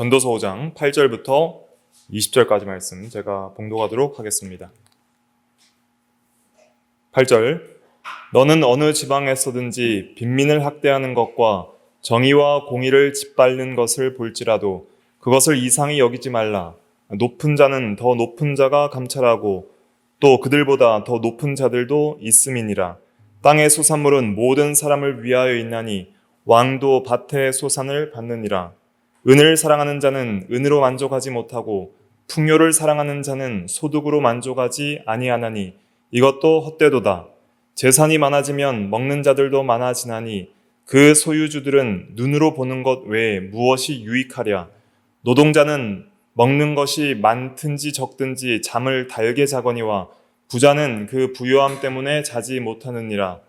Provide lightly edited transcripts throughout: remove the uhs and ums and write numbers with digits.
전도서 5장 8절부터 20절까지 말씀 제가 봉독하도록 하겠습니다. 8절. 너는 어느 지방에서든지 빈민을 학대하는 것과 정의와 공의를 짓밟는 것을 볼지라도 그것을 이상히 여기지 말라. 높은 자는 더 높은 자가 감찰하고 또 그들보다 더 높은 자들도 있음이니라. 땅의 소산물은 모든 사람을 위하여 있나니 왕도 밭의 소산을 받느니라. 은을 사랑하는 자는 은으로 만족하지 못하고 풍요를 사랑하는 자는 소득으로 만족하지 아니하나니 이것도 헛되도다. 재산이 많아지면 먹는 자들도 많아지나니 그 소유주들은 눈으로 보는 것 외에 무엇이 유익하랴. 노동자는 먹는 것이 많든지 적든지 잠을 달게 자거니와 부자는 그 부요함 때문에 자지 못하느니라.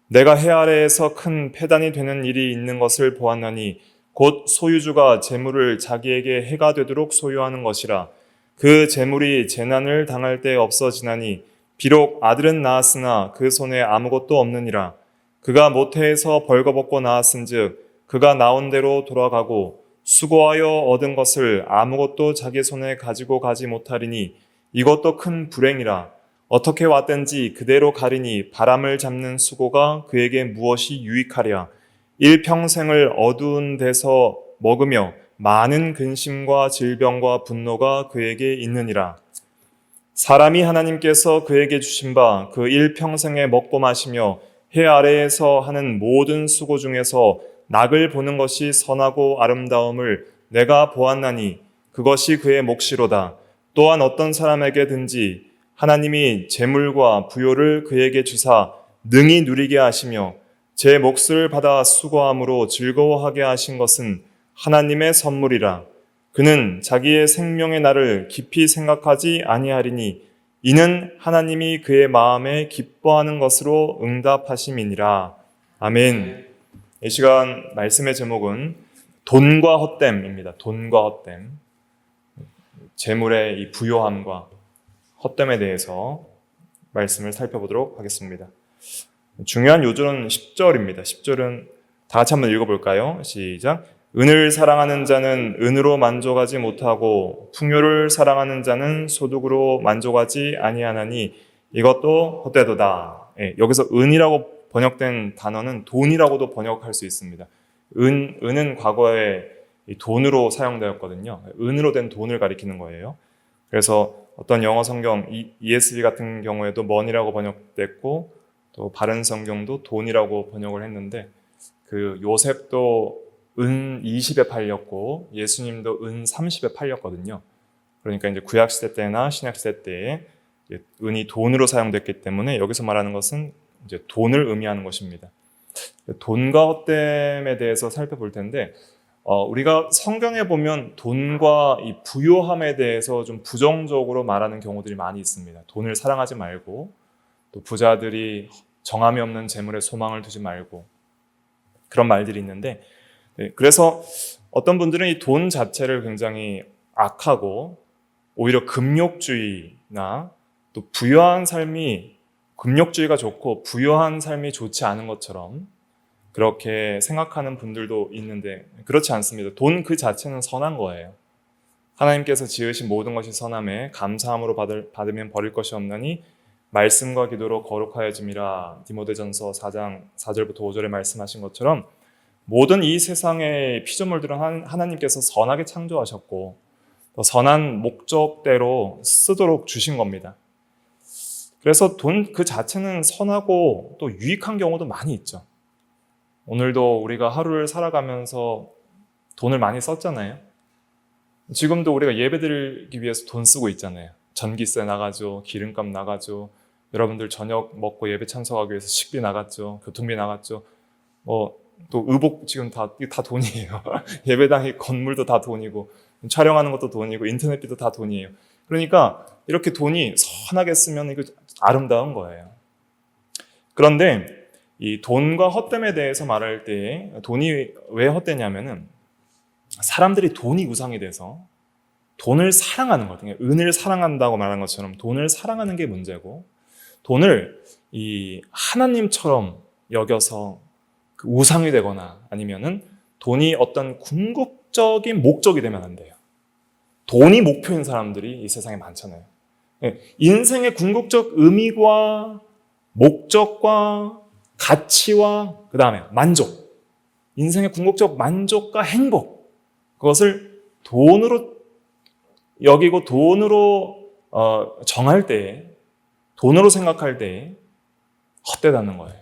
내가 해 아래에서 큰 패단이 되는 일이 있는 것을 보았나니 곧 소유주가 재물을 자기에게 해가 되도록 소유하는 것이라. 그 재물이 재난을 당할 때 없어지나니 비록 아들은 낳았으나 그 손에 아무것도 없느니라. 그가 모태에서 벌거벗고 낳았은즉 그가 나온 대로 돌아가고 수고하여 얻은 것을 아무것도 자기 손에 가지고 가지 못하리니 이것도 큰 불행이라. 어떻게 왔든지 그대로 가리니 바람을 잡는 수고가 그에게 무엇이 유익하랴. 일평생을 어두운 데서 먹으며 많은 근심과 질병과 분노가 그에게 있느니라. 사람이 하나님께서 그에게 주신 바 그 일평생에 먹고 마시며 해 아래에서 하는 모든 수고 중에서 낙을 보는 것이 선하고 아름다움을 내가 보았나니 그것이 그의 몫이로다. 또한 어떤 사람에게든지 하나님이 재물과 부요를 그에게 주사 능히 누리게 하시며 제 몫을 받아 수고함으로 즐거워하게 하신 것은 하나님의 선물이라. 그는 자기의 생명의 날을 깊이 생각하지 아니하리니 이는 하나님이 그의 마음에 기뻐하는 것으로 응답하심이니라. 아멘. 이 시간 말씀의 제목은 돈과 헛됨입니다. 돈과 헛됨. 재물의 이 부요함과 헛됨에 대해서 말씀을 살펴보도록 하겠습니다. 중요한 요절은 10절입니다. 10절은 다 같이 한번 읽어볼까요? 시작. 은을 사랑하는 자는 은으로 만족하지 못하고 풍요를 사랑하는 자는 소득으로 만족하지 아니하나니 이것도 헛되도다. 여기서 은이라고 번역된 단어는 돈이라고도 번역할 수 있습니다. 은은 과거에 돈으로 사용되었거든요. 은으로 된 돈을 가리키는 거예요. 그래서 어떤 영어 성경 ESV 같은 경우에도 money라고 번역됐고 또 바른 성경도 돈이라고 번역을 했는데 그 요셉도 은 20에 팔렸고 예수님도 은 30에 팔렸거든요. 그러니까 이제 구약 시대 때나 신약 시대 때에 은이 돈으로 사용됐기 때문에 여기서 말하는 것은 이제 돈을 의미하는 것입니다. 돈과 헛됨에 대해서 살펴볼 텐데 우리가 성경에 보면 돈과 이 부요함에 대해서 좀 부정적으로 말하는 경우들이 많이 있습니다. 돈을 사랑하지 말고 또 부자들이 정함이 없는 재물에 소망을 두지 말고 그런 말들이 있는데 그래서 어떤 분들은 이 돈 자체를 굉장히 악하고 오히려 금욕주의나 또 부유한 삶이 금욕주의가 좋고 부유한 삶이 좋지 않은 것처럼 그렇게 생각하는 분들도 있는데 그렇지 않습니다. 돈 그 자체는 선한 거예요. 하나님께서 지으신 모든 것이 선함에 감사함으로 받으면 버릴 것이 없나니 말씀과 기도로 거룩하여짐이라. 디모데전서 4장 4절부터 5절에 말씀하신 것처럼 모든 이 세상의 피조물들은 하나님께서 선하게 창조하셨고 또 선한 목적대로 쓰도록 주신 겁니다. 그래서 돈 그 자체는 선하고 또 유익한 경우도 많이 있죠. 오늘도 우리가 하루를 살아가면서 돈을 많이 썼잖아요. 지금도 우리가 예배드리기 위해서 돈 쓰고 있잖아요. 전기세 나가죠. 기름값 나가죠. 여러분들 저녁 먹고 예배 참석하기 위해서 식비 나갔죠. 교통비 나갔죠. 또 의복 지금 다 돈이에요. 예배당의 건물도 다 돈이고 촬영하는 것도 돈이고 인터넷비도 다 돈이에요. 그러니까 이렇게 돈이 선하게 쓰면 이거 아름다운 거예요. 그런데 이 돈과 헛됨에 대해서 말할 때 돈이 왜 헛되냐면은 사람들이 돈이 우상이 돼서 돈을 사랑하는 거거든요. 은을 사랑한다고 말한 것처럼 돈을 사랑하는 게 문제고 돈을 이 하나님처럼 여겨서 그 우상이 되거나 아니면은 돈이 어떤 궁극적인 목적이 되면 안 돼요. 돈이 목표인 사람들이 이 세상에 많잖아요. 인생의 궁극적 의미와 목적과 가치와 그 다음에 만족, 인생의 궁극적 만족과 행복, 그것을 돈으로 여기고 돈으로 정할 때에, 돈으로 생각할 때에 헛되다는 거예요.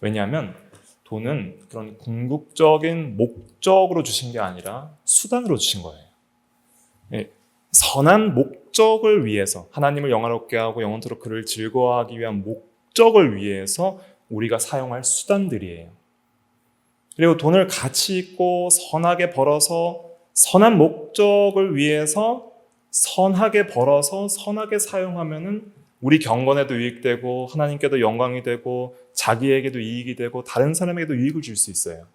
왜냐하면 돈은 그런 궁극적인 목적으로 주신 게 아니라 수단으로 주신 거예요. 선한 목적을 위해서, 하나님을 영화롭게 하고 영원토록 그를 즐거워하기 위한 목적을 위해서 우리가 사용할 수단들이에요. 그리고 돈을 가치 있고 선하게 벌어서 선한 목적을 위해서 선하게 벌어서 선하게 사용하면은 우리 경건에도 유익되고 하나님께도 영광이 되고 자기에게도 이익이 되고 다른 사람에게도 유익을 줄 수 있어요.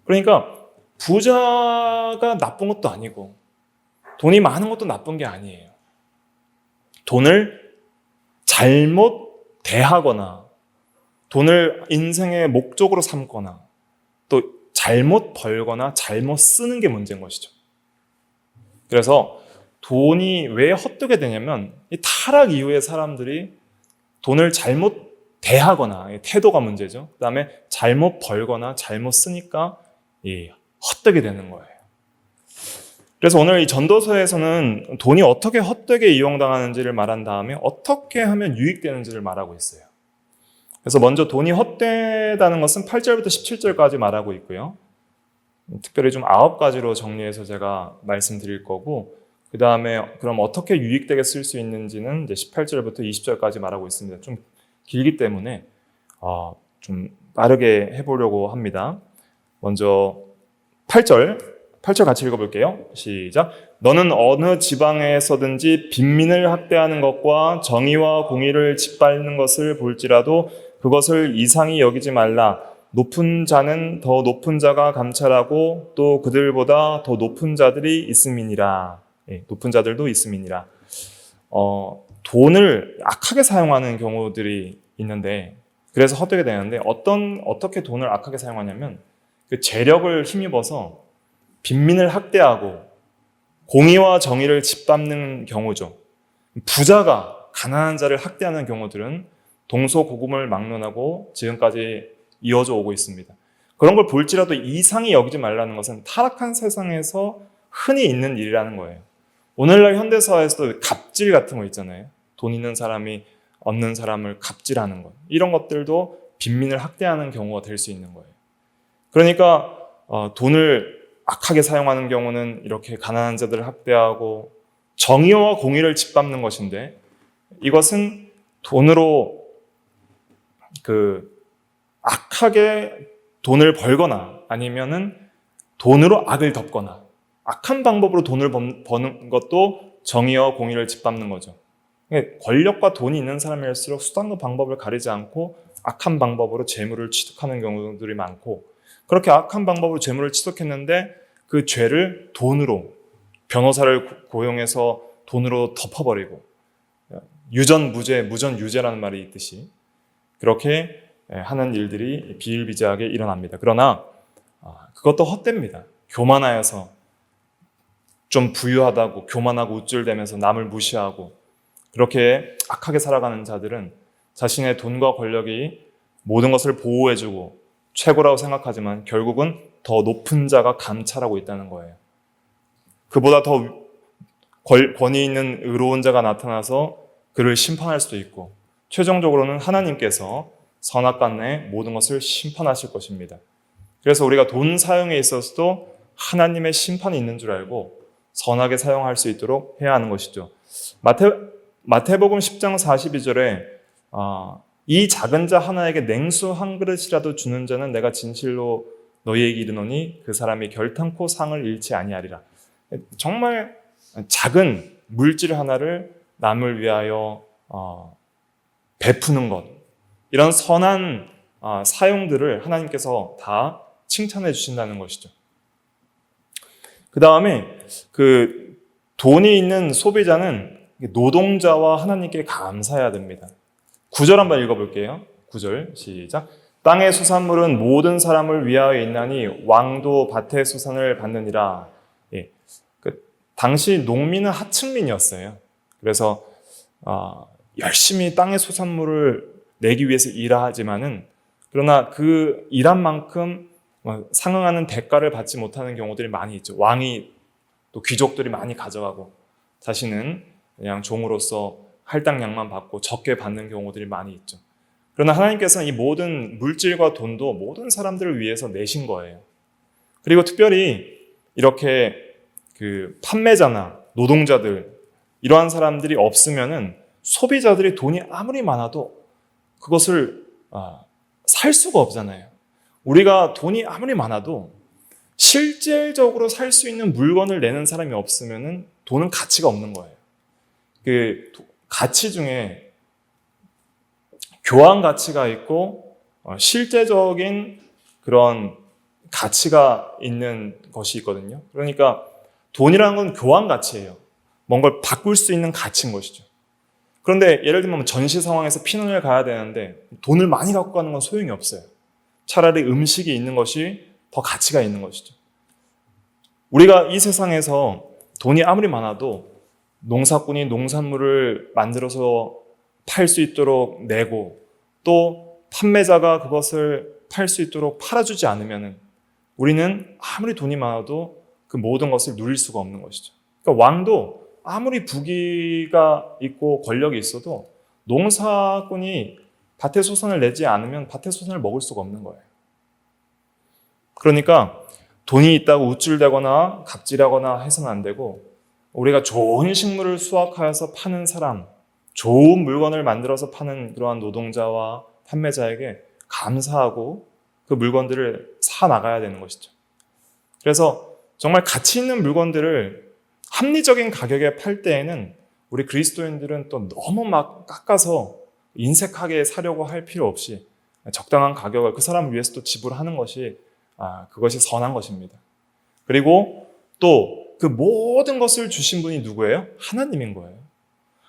그러니까 부자가 나쁜 것도 아니고 돈이 많은 것도 나쁜 게 아니에요. 돈을 잘못 대하거나 돈을 인생의 목적으로 삼거나 또 잘못 벌거나 잘못 쓰는 게 문제인 것이죠. 그래서 돈이 왜 헛되게 되냐면 이 타락 이후에 사람들이 돈을 잘못 대하거나 태도가 문제죠. 그 다음에 잘못 벌거나 잘못 쓰니까 헛되게 되는 거예요. 그래서 오늘 이 전도서에서는 돈이 어떻게 헛되게 이용당하는지를 말한 다음에 어떻게 하면 유익되는지를 말하고 있어요. 그래서 먼저 돈이 헛되다는 것은 8절부터 17절까지 말하고 있고요. 특별히 좀 9가지로 정리해서 제가 말씀드릴 거고, 그 다음에 그럼 어떻게 유익되게 쓸 수 있는지는 이제 18절부터 20절까지 말하고 있습니다. 좀 길기 때문에 좀 빠르게 해보려고 합니다. 먼저 8절 같이 읽어볼게요. 시작. 너는 어느 지방에서든지 빈민을 학대하는 것과 정의와 공의를 짓밟는 것을 볼지라도 그것을 이상히 여기지 말라. 높은 자는 더 높은 자가 감찰하고 또 그들보다 더 높은 자들이 있음이니라. 높은 자들도 있음이니라. 돈을 악하게 사용하는 경우들이 있는데, 그래서 헛되게 되는데, 어떻게 돈을 악하게 사용하냐면 그 재력을 힘입어서 빈민을 학대하고 공의와 정의를 짓밟는 경우죠. 부자가 가난한 자를 학대하는 경우들은 동서고금을 막론하고 지금까지 이어져 오고 있습니다. 그런 걸 볼지라도 이상히 여기지 말라는 것은 타락한 세상에서 흔히 있는 일이라는 거예요. 오늘날 현대사회에서도 갑질 같은 거 있잖아요. 돈 있는 사람이 없는 사람을 갑질하는 것. 이런 것들도 빈민을 학대하는 경우가 될 수 있는 거예요. 그러니까 돈을 악하게 사용하는 경우는 이렇게 가난한 자들을 학대하고 정의와 공의를 짓밟는 것인데, 이것은 돈으로 악하게 돈을 벌거나 아니면은 돈으로 악을 덮거나 악한 방법으로 돈을 버는 것도 정의와 공의를 짓밟는 거죠. 권력과 돈이 있는 사람일수록 수단과 방법을 가리지 않고 악한 방법으로 재물을 취득하는 경우들이 많고, 그렇게 악한 방법으로 재물을 취득했는데 그 죄를 돈으로, 변호사를 고용해서 돈으로 덮어버리고, 유전무죄, 무전유죄라는 말이 있듯이 그렇게 하는 일들이 비일비재하게 일어납니다. 그러나 그것도 헛됩니다. 교만하여서 좀 부유하다고 교만하고 우쭐대면서 남을 무시하고 그렇게 악하게 살아가는 자들은 자신의 돈과 권력이 모든 것을 보호해주고 최고라고 생각하지만 결국은 더 높은 자가 감찰하고 있다는 거예요. 그보다 더 권위 있는 의로운 자가 나타나서 그를 심판할 수도 있고, 최종적으로는 하나님께서 선악간에 모든 것을 심판하실 것입니다. 그래서 우리가 돈 사용에 있어서도 하나님의 심판이 있는 줄 알고 선하게 사용할 수 있도록 해야 하는 것이죠. 마태복음 10장 42절에 이 작은 자 하나에게 냉수 한 그릇이라도 주는 자는 내가 진실로 너희에게 이르노니 그 사람이 결탄코 상을 잃지 아니하리라. 정말 작은 물질 하나를 남을 위하여 베푸는 것, 이런 선한 사용들을 하나님께서 다 칭찬해 주신다는 것이죠. 그 다음에 돈이 있는 소비자는 노동자와 하나님께 감사해야 됩니다. 9절 한번 읽어볼게요. 9절 시작. 땅의 수산물은 모든 사람을 위하여 있나니 왕도 밭의 수산을 받느니라. 예. 당시 농민은 하층민이었어요. 그래서 열심히 땅의 수산물을 내기 위해서 일하지만은 그러나 그 일한 만큼 상응하는 대가를 받지 못하는 경우들이 많이 있죠. 왕이 또 귀족들이 많이 가져가고 자신은 그냥 종으로서 할당량만 받고 적게 받는 경우들이 많이 있죠. 그러나 하나님께서는 이 모든 물질과 돈도 모든 사람들을 위해서 내신 거예요. 그리고 특별히 이렇게 그 판매자나 노동자들 이러한 사람들이 없으면은 소비자들이 돈이 아무리 많아도 그것을 살 수가 없잖아요. 우리가 돈이 아무리 많아도 실질적으로 살 수 있는 물건을 내는 사람이 없으면은 돈은 가치가 없는 거예요. 그 가치 중에 교환 가치가 있고 실제적인 그런 가치가 있는 것이 있거든요. 그러니까 돈이라는 건 교환 가치예요. 뭔가를 바꿀 수 있는 가치인 것이죠. 그런데 예를 들면 전시 상황에서 피난을 가야 되는데 돈을 많이 갖고 가는 건 소용이 없어요. 차라리 음식이 있는 것이 더 가치가 있는 것이죠. 우리가 이 세상에서 돈이 아무리 많아도 농사꾼이 농산물을 만들어서 팔 수 있도록 내고 또 판매자가 그것을 팔 수 있도록 팔아주지 않으면 우리는 아무리 돈이 많아도 그 모든 것을 누릴 수가 없는 것이죠. 그러니까 왕도 아무리 부귀가 있고 권력이 있어도 농사꾼이 밭의 소산을 내지 않으면 밭의 소산을 먹을 수가 없는 거예요. 그러니까 돈이 있다고 우쭐대거나 갑질하거나 해서는 안 되고 우리가 좋은 식물을 수확하여서 파는 사람, 좋은 물건을 만들어서 파는 그러한 노동자와 판매자에게 감사하고 그 물건들을 사 나가야 되는 것이죠. 그래서 정말 가치 있는 물건들을 합리적인 가격에 팔 때에는 우리 그리스도인들은 또 너무 막 깎아서 인색하게 사려고 할 필요 없이 적당한 가격을 그 사람을 위해서 또 지불하는 것이 그것이 선한 것입니다. 그리고 또 그 모든 것을 주신 분이 누구예요? 하나님인 거예요.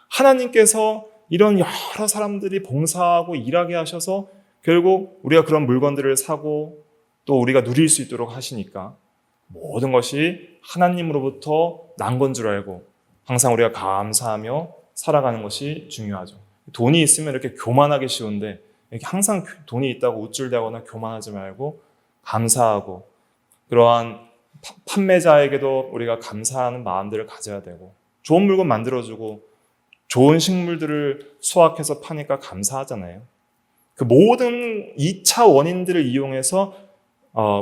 하나님께서 이런 여러 사람들이 봉사하고 일하게 하셔서 결국 우리가 그런 물건들을 사고 또 우리가 누릴 수 있도록 하시니까 모든 것이 하나님으로부터 난 건 줄 알고 항상 우리가 감사하며 살아가는 것이 중요하죠. 돈이 있으면 이렇게 교만하기 쉬운데 이렇게 항상 돈이 있다고 우쭐대거나 교만하지 말고 감사하고 그러한 판매자에게도 우리가 감사하는 마음들을 가져야 되고 좋은 물건 만들어주고 좋은 식물들을 수확해서 파니까 감사하잖아요. 그 모든 2차 원인들을 이용해서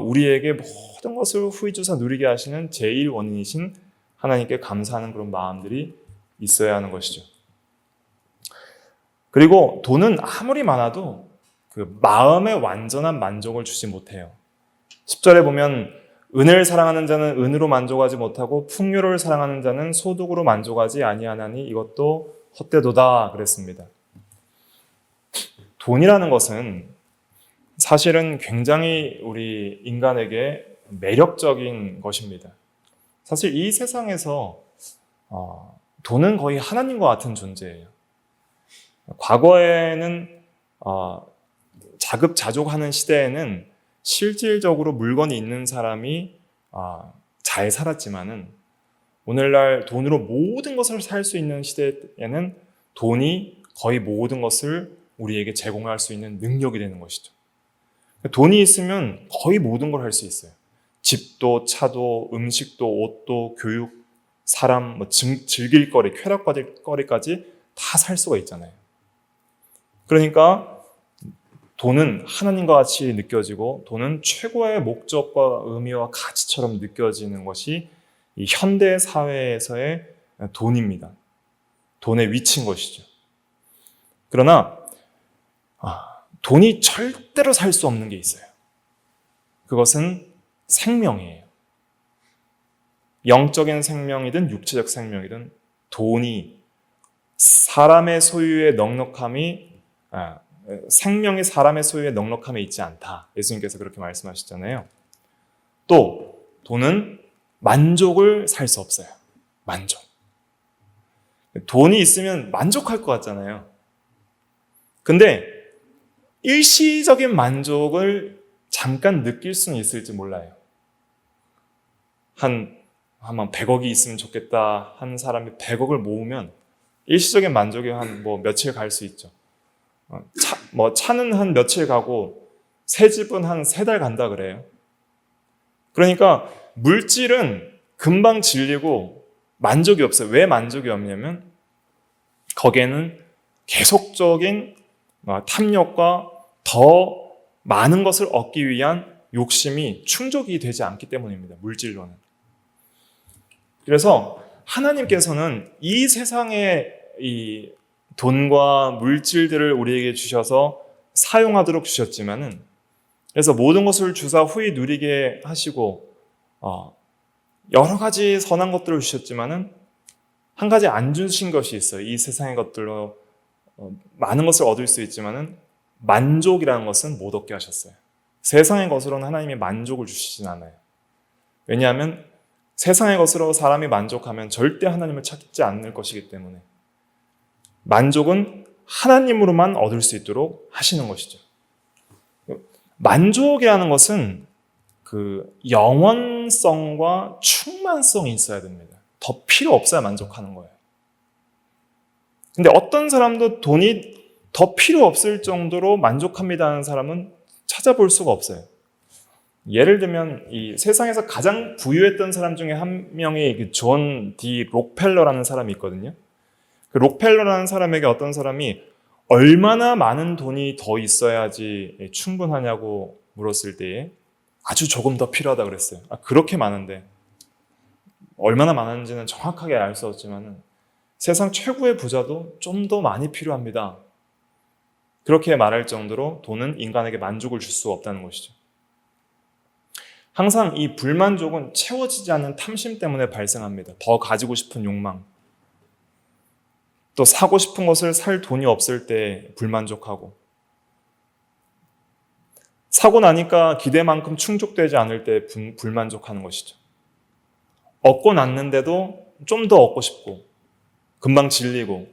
우리에게 모든 것을 후이주사 누리게 하시는 제1원인이신 하나님께 감사하는 그런 마음들이 있어야 하는 것이죠. 그리고 돈은 아무리 많아도 그 마음의 완전한 만족을 주지 못해요. 10절에 보면 은을 사랑하는 자는 은으로 만족하지 못하고 풍요를 사랑하는 자는 소득으로 만족하지 아니하나니 이것도 헛되도다 그랬습니다. 돈이라는 것은 사실은 굉장히 우리 인간에게 매력적인 것입니다. 사실 이 세상에서 돈은 거의 하나님과 같은 존재예요. 과거에는 자급자족하는 시대에는 실질적으로 물건이 있는 사람이 잘 살았지만은 오늘날 돈으로 모든 것을 살 수 있는 시대에는 돈이 거의 모든 것을 우리에게 제공할 수 있는 능력이 되는 것이죠. 돈이 있으면 거의 모든 걸 할 수 있어요. 집도, 차도, 음식도, 옷도, 교육, 사람, 즐길 거리, 쾌락받을 거리까지 다 살 수가 있잖아요. 그러니까 돈은 하나님과 같이 느껴지고 돈은 최고의 목적과 의미와 가치처럼 느껴지는 것이 이 현대 사회에서의 돈입니다. 돈의 위치인 것이죠. 그러나 돈이 절대로 살 수 없는 게 있어요. 그것은 생명이에요. 영적인 생명이든 육체적 생명이든 돈이 사람의 소유의 넉넉함이 생명이 사람의 소유의 넉넉함에 있지 않다. 예수님께서 그렇게 말씀하셨잖아요. 또 돈은 만족을 살 수 없어요. 만족. 돈이 있으면 만족할 것 같잖아요. 근데 일시적인 만족을 잠깐 느낄 수는 있을지 몰라요. 한 100억이 있으면 좋겠다 한 사람이 100억을 모으면 일시적인 만족이 한 며칠 갈 수 있죠. 차는 한 며칠 가고 새 집은 한 3달 간다 그래요. 그러니까 물질은 금방 질리고 만족이 없어요. 왜 만족이 없냐면 거기에는 계속적인 탐욕과 더 많은 것을 얻기 위한 욕심이 충족이 되지 않기 때문입니다. 물질로는. 그래서 하나님께서는 이 세상의 이 돈과 물질들을 우리에게 주셔서 사용하도록 주셨지만은, 그래서 모든 것을 주사 후히 누리게 하시고 여러 가지 선한 것들을 주셨지만은 한 가지 안 주신 것이 있어요. 이 세상의 것들로 많은 것을 얻을 수 있지만은 만족이라는 것은 못 얻게 하셨어요. 세상의 것으로는 하나님이 만족을 주시진 않아요. 왜냐하면 세상의 것으로 사람이 만족하면 절대 하나님을 찾지 않을 것이기 때문에 만족은 하나님으로만 얻을 수 있도록 하시는 것이죠. 만족이라는 것은 그 영원성과 충만성이 있어야 됩니다. 더 필요 없어야 만족하는 거예요. 근데 어떤 사람도 돈이 더 필요 없을 정도로 만족합니다 하는 사람은 찾아볼 수가 없어요. 예를 들면 이 세상에서 가장 부유했던 사람 중에 한 명이 존 디 록펠러라는 사람이 있거든요. 그 록펠러라는 사람에게 어떤 사람이 얼마나 많은 돈이 더 있어야지 충분하냐고 물었을 때에 아주 조금 더 필요하다 그랬어요. 그렇게 많은데 얼마나 많은지는 정확하게 알 수 없지만 세상 최고의 부자도 좀 더 많이 필요합니다. 그렇게 말할 정도로 돈은 인간에게 만족을 줄 수 없다는 것이죠. 항상 이 불만족은 채워지지 않는 탐심 때문에 발생합니다. 더 가지고 싶은 욕망, 또 사고 싶은 것을 살 돈이 없을 때 불만족하고, 사고 나니까 기대만큼 충족되지 않을 때 불만족하는 것이죠. 얻고 났는데도 좀 더 얻고 싶고 금방 질리고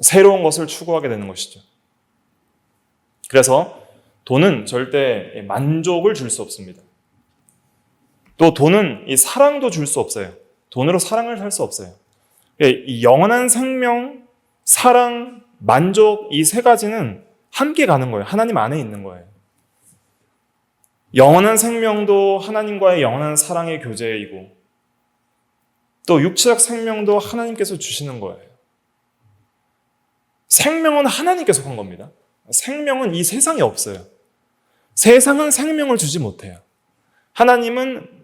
새로운 것을 추구하게 되는 것이죠. 그래서 돈은 절대 만족을 줄 수 없습니다. 또 돈은 이 사랑도 줄 수 없어요. 돈으로 사랑을 살 수 없어요. 이 영원한 생명, 사랑, 만족 이 세 가지는 함께 가는 거예요. 하나님 안에 있는 거예요. 영원한 생명도 하나님과의 영원한 사랑의 교제이고 또 육체적 생명도 하나님께서 주시는 거예요. 생명은 하나님께 속한 겁니다. 생명은 이 세상에 없어요. 세상은 생명을 주지 못해요. 하나님은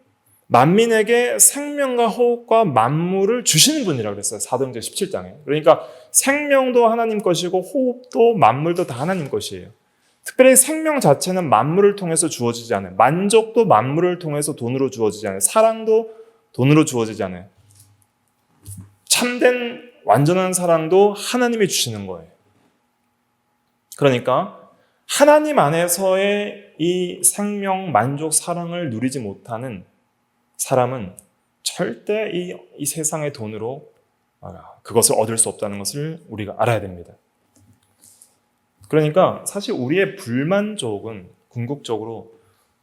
만민에게 생명과 호흡과 만물을 주시는 분이라고 그랬어요. 사도행전 17장에. 그러니까 생명도 하나님 것이고 호흡도 만물도 다 하나님 것이에요. 특별히 생명 자체는 만물을 통해서 주어지지 않아요. 만족도 만물을 통해서 돈으로 주어지지 않아요. 사랑도 돈으로 주어지지 않아요. 참된 완전한 사랑도 하나님이 주시는 거예요. 그러니까 하나님 안에서의 이 생명, 만족, 사랑을 누리지 못하는 사람은 절대 이 세상의 돈으로 그것을 얻을 수 없다는 것을 우리가 알아야 됩니다. 그러니까 사실 우리의 불만족은 궁극적으로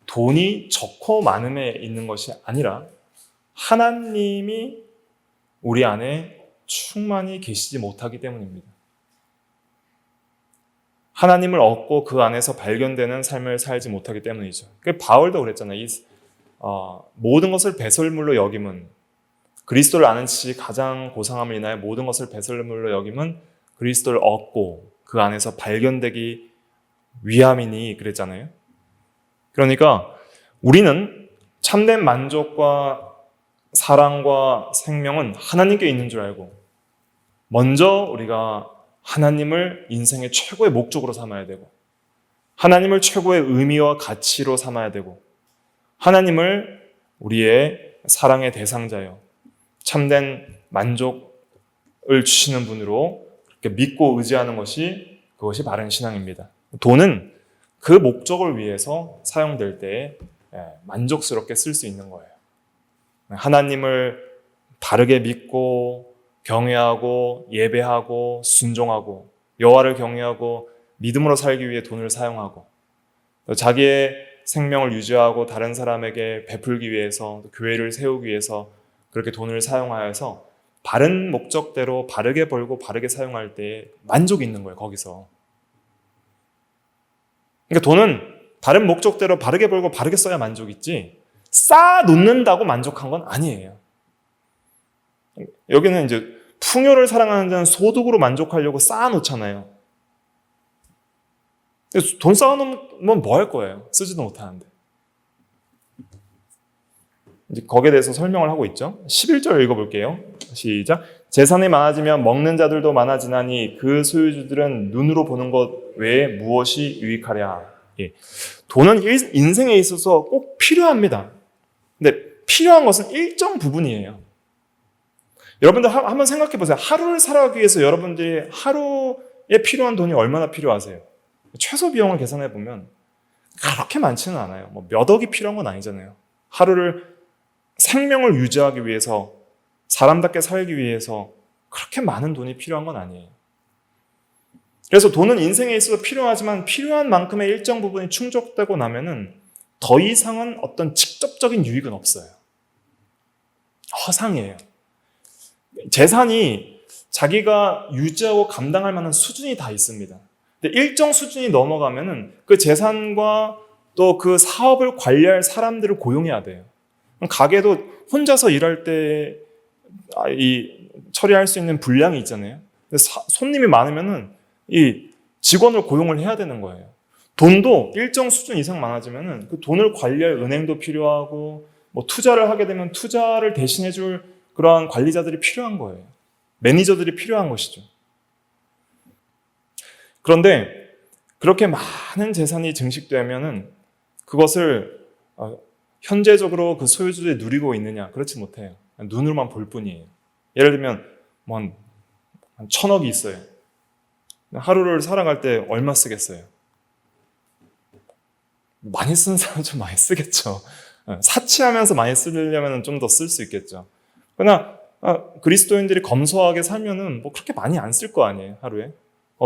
돈이 적고 많음에 있는 것이 아니라 하나님이 우리 안에 충만히 계시지 못하기 때문입니다. 하나님을 얻고 그 안에서 발견되는 삶을 살지 못하기 때문이죠. 바울도 그랬잖아요. 모든 것을 배설물로 여김은, 그리스도를 아는 지식이 가장 고상함을 인하여 모든 것을 배설물로 여김은 그리스도를 얻고 그 안에서 발견되기 위함이니 그랬잖아요. 그러니까 우리는 참된 만족과 사랑과 생명은 하나님께 있는 줄 알고 먼저 우리가 하나님을 인생의 최고의 목적으로 삼아야 되고 하나님을 최고의 의미와 가치로 삼아야 되고 하나님을 우리의 사랑의 대상자요 참된 만족을 주시는 분으로 그렇게 믿고 의지하는 그것이 바른 신앙입니다. 돈은 그 목적을 위해서 사용될 때 만족스럽게 쓸 수 있는 거예요. 하나님을 바르게 믿고 경외하고 예배하고 순종하고 여호와를 경외하고 믿음으로 살기 위해 돈을 사용하고 또 자기의 생명을 유지하고 다른 사람에게 베풀기 위해서 또 교회를 세우기 위해서 그렇게 돈을 사용하여서 바른 목적대로 바르게 벌고 바르게 사용할 때 만족이 있는 거예요. 거기서. 그러니까 돈은 바른 목적대로 바르게 벌고 바르게 써야 만족이 있지 쌓아 놓는다고 만족한 건 아니에요. 여기는 이제 풍요를 사랑하는 자는 소득으로 만족하려고 쌓아 놓잖아요. 돈 쌓아 놓으면 뭐 할 거예요? 쓰지도 못하는데. 이제 거기에 대해서 설명을 하고 있죠. 11절 읽어볼게요. 시작. 재산이 많아지면 먹는 자들도 많아지나니 그 소유주들은 눈으로 보는 것 외에 무엇이 유익하랴. 예. 돈은 인생에 있어서 꼭 필요합니다. 근데 필요한 것은 일정 부분이에요. 여러분들 한번 생각해 보세요. 하루를 살아가기 위해서 여러분들이 하루에 필요한 돈이 얼마나 필요하세요? 최소 비용을 계산해 보면 그렇게 많지는 않아요. 뭐 몇 억이 필요한 건 아니잖아요. 하루를 생명을 유지하기 위해서 사람답게 살기 위해서 그렇게 많은 돈이 필요한 건 아니에요. 그래서 돈은 인생에 있어서 필요하지만 필요한 만큼의 일정 부분이 충족되고 나면은 더 이상은 어떤 직접적인 유익은 없어요. 허상이에요. 재산이 자기가 유지하고 감당할 만한 수준이 다 있습니다. 근데 일정 수준이 넘어가면은 그 재산과 또 그 사업을 관리할 사람들을 고용해야 돼요. 가게도 혼자서 일할 때 처리할 수 있는 분량이 있잖아요. 손님이 많으면은 이 직원을 고용을 해야 되는 거예요. 돈도 일정 수준 이상 많아지면은 그 돈을 관리할 은행도 필요하고 뭐 투자를 하게 되면 투자를 대신해 줄 그러한 관리자들이 필요한 거예요. 매니저들이 필요한 것이죠. 그런데 그렇게 많은 재산이 증식되면은 그것을 현재적으로 그 소유주들이 누리고 있느냐? 그렇지 못해요. 눈으로만 볼 뿐이에요. 예를 들면 뭐 한 1,000억이 있어요. 하루를 살아갈 때 얼마 쓰겠어요? 많이 쓰는 사람은 좀 많이 쓰겠죠. 사치하면서 많이 쓰려면 좀 더 쓸 수 있겠죠. 그러나 그리스도인들이 검소하게 살면은 뭐 그렇게 많이 안 쓸 거 아니에요, 하루에.